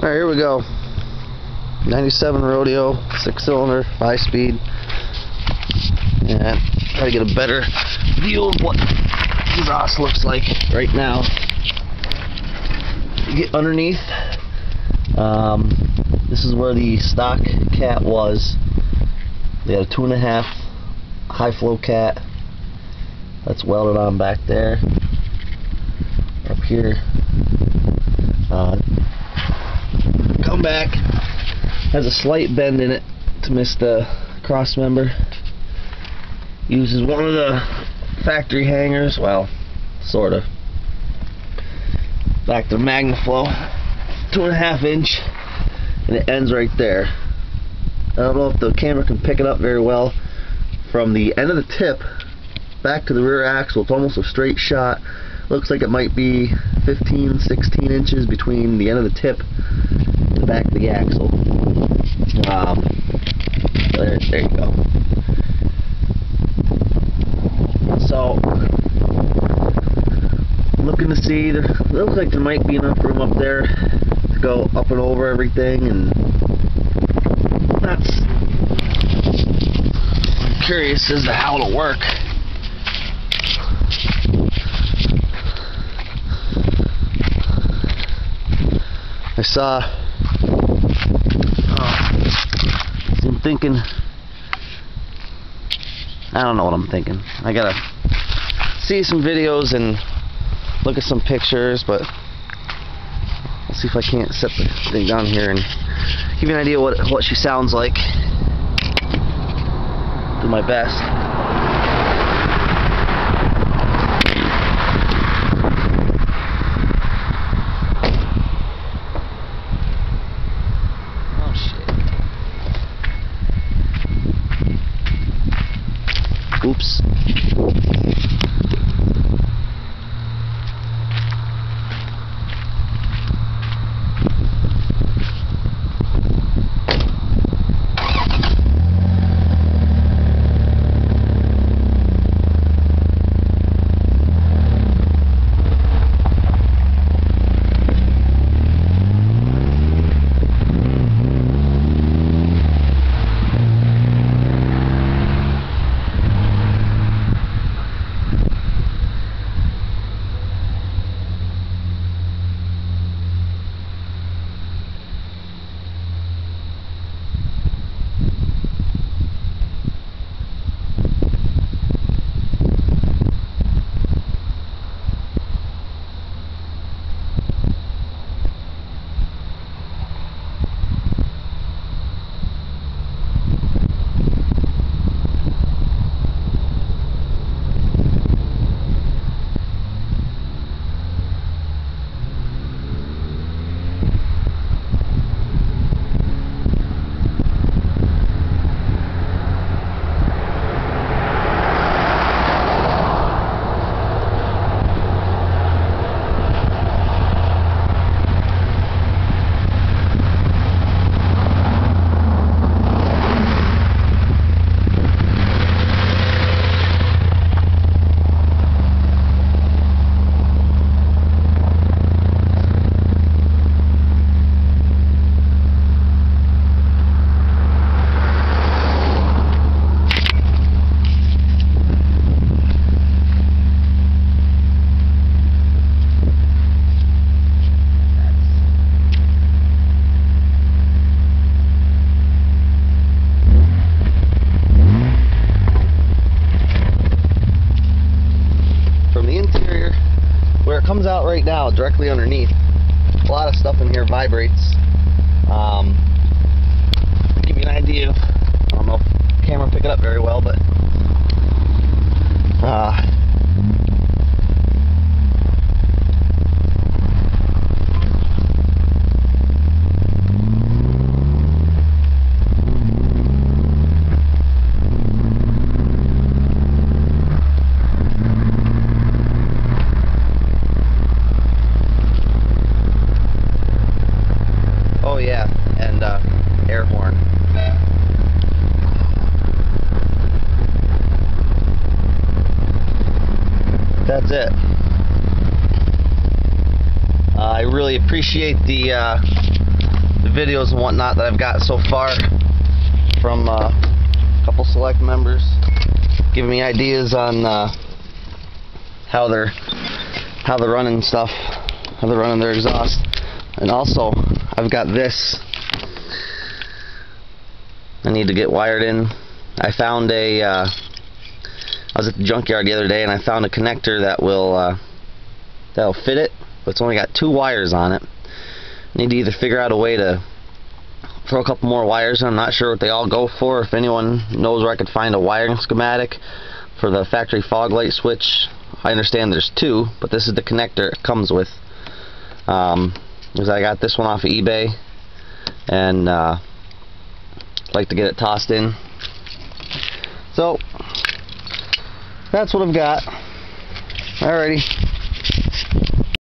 Alright, here we go. 97 rodeo, 6-cylinder, 5-speed. And try to get a better view of what the exhaust looks like right now. Get underneath. This is where the stock cat was. They had a 2.5 high flow cat. That's welded on back there. Up here. Come back. Has a slight bend in it to miss the cross member. Uses one of the factory hangers, well, sort of. Back to MagnaFlow, 2.5 inch, and it ends right there. I don't know if the camera can pick it up very well. From the end of the tip back to the rear axle, it's almost a straight shot. Looks like it might be 15, 16 inches between the end of the tip and the back of the axle. There you go. So, looking to see, there looks like there might be enough room up there to go up and over everything, and I'm curious as to how it'll work. I saw, I'm thinking, I don't know what I'm thinking. I gotta see some videos and look at some pictures, but let's see if I can't set the thing down here and give you an idea what she sounds like. Do my best. Oops. Comes out right now directly underneath. A lot of stuff in here vibrates. Give you an idea. I don't know if the camera pick it up very well, but yeah, and air horn. That's it. I really appreciate the the videos and whatnot that I've got so far from a couple select members, giving me ideas on how they're running stuff, how they're running their exhaust. And also, I've got this I need to get wired in. I found I was at the junkyard the other day and I found a connector that will that'll fit it, but it's only got 2 wires on it. I need to either figure out a way to throw a couple more wires in. I'm not sure what they all go for. If anyone knows where I could find a wiring schematic for the factory fog light switch, I understand there's 2, but this is the connector it comes with. Because I got this one off of eBay, and like to get it tossed in. So that's what I've got. Alrighty.